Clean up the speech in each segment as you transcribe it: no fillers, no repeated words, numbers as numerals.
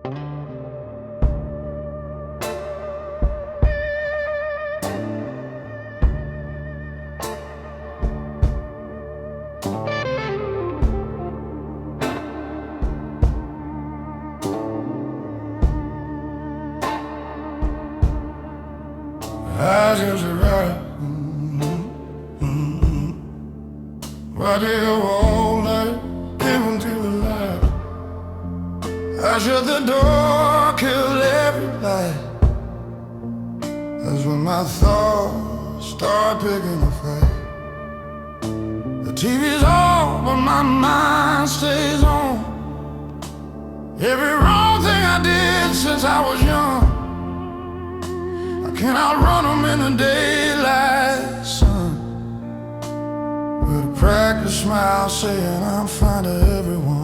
I just right. Why do you all night even to the light? I shut the door, kill every light. That's when my thoughts start picking a fight. The TV's on, but my mind stays on. Every wrong thing I did since I was young, can't outrun them in the daylight sun. With a practice smile saying I'm fine to everyone.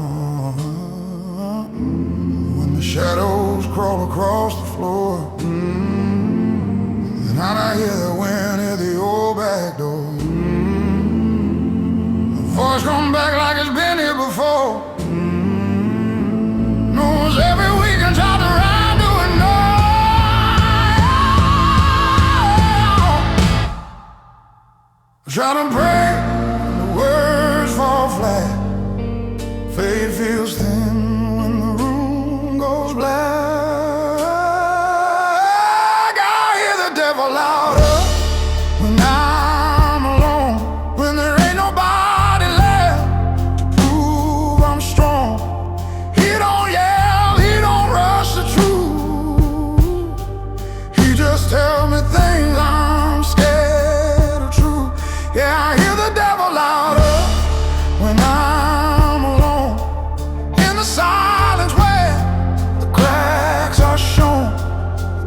When the shadows crawl across the floor, and I hear the wind at the old back door. The voice come back like it's been here before. Knows every week and try to ride to it, no. Try to pray, the words fall flat. Faith feels thin when the room goes black. I hear the devil louder when I'm alone, when there ain't nobody left to prove I'm strong. He don't yell, he don't rush the truth. He just tells me things I'm scared. Yeah, I hear the devil louder when I'm alone, in the silence where the cracks are shown.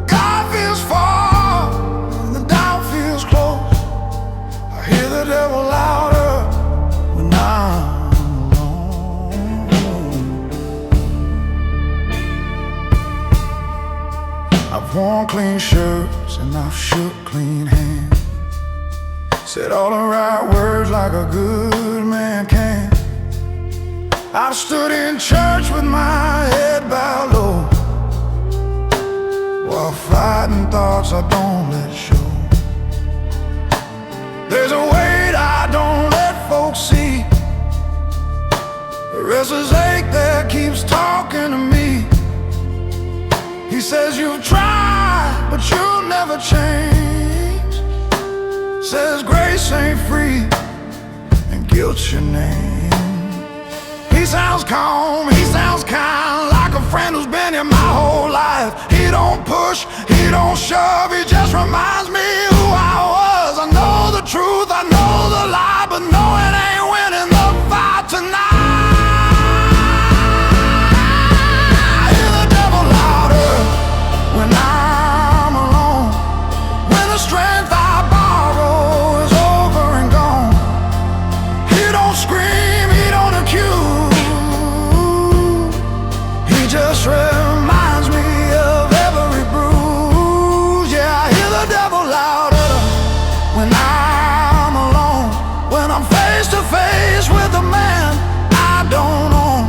God feels far and the doubt feels close. I hear the devil louder when I'm alone. I've worn clean shirts and I've shook clean hands, said all the right words like a good man can. I've stood in church with my head bowed low, while fighting thoughts I don't let show. There's a weight I don't let folks see, a restless ache that keeps talking to me. He says you've tried, but you'll never change. Says grace ain't free and guilt's your name. He sounds calm, he sounds kind, like a friend who's been here my whole life. He don't push, he don't shove, he just reminds me who I was. I know the truth, I know the lie, but no, it ain't winning the fight tonight. I hear the devil louder when I'm alone, when the strength I borrow is over and gone. He don't scream, he don't accuse, he just reminds me of every bruise. Yeah, I hear the devil louder when I'm alone, when I'm face to face with a man I don't own.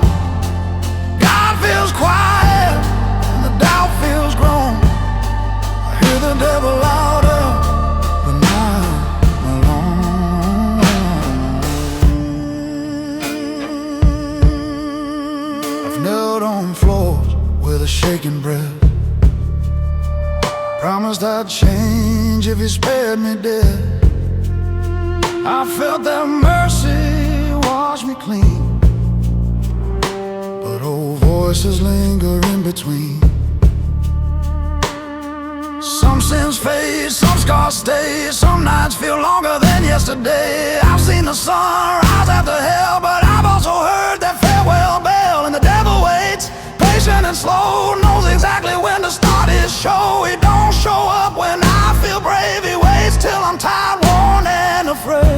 God feels quiet and the doubt feels grown. I hear the devil louder when I'm alone. I've knelt on floors with a shaking breath, promised I'd change if he spared me death. I felt that mercy wash me clean, but old voices linger in between. Some sins fade, some scars stay, some nights feel longer than yesterday. I've seen the sun rise after hell, but I've also heard that farewell bell. And the devil waits, patient and slow, knows exactly when to start his show. He don't show up when I feel brave, he waits till I'm tired, worn and afraid.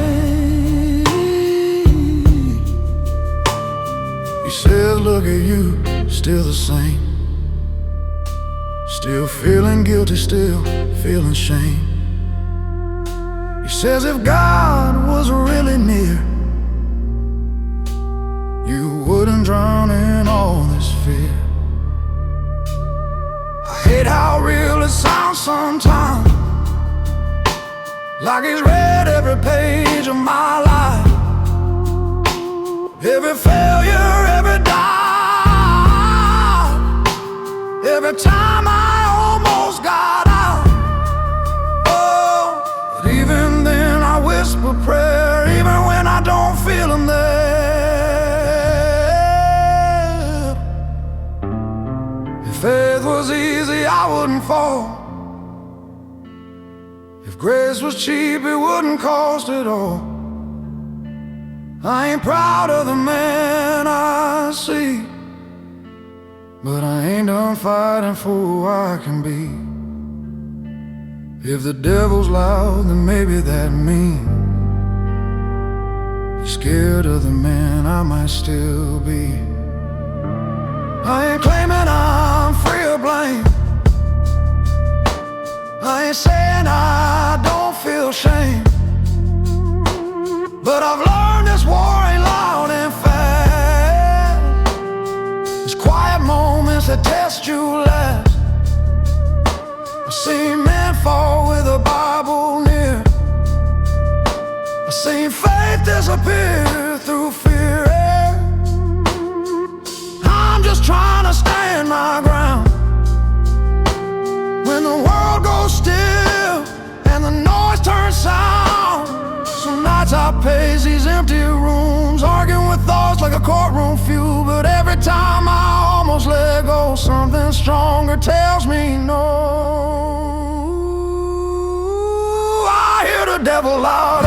He says, look at you, still the same, still feeling guilty, still feeling shame. He says if God was really near, you wouldn't drown in all this fear. sometimes, like he's read every page of my life, every failure, every doubt, every time I almost got out. Oh, but even then I whisper prayer, even when I don't feel him there. If faith was easy, I wouldn't fall. If grace was cheap, it wouldn't cost at all. I ain't proud of the man I see, but I ain't done fighting for who I can be. If the devil's loud, then maybe that means he's scared of the man I might still be. I ain't claiming I'm free of blame. I ain't saying I don't feel shame, but I've learned this war ain't loud and fast. It's quiet moments that test you last. I've seen men fall with a Bible near. I've seen faith disappear through fear. I'm just trying to stand my ground when the world goes still and the noise turns sound. Some nights I pace these empty rooms, arguing with thoughts like a courtroom feud. But every time I almost let go, something stronger tells me no. I hear the devil loud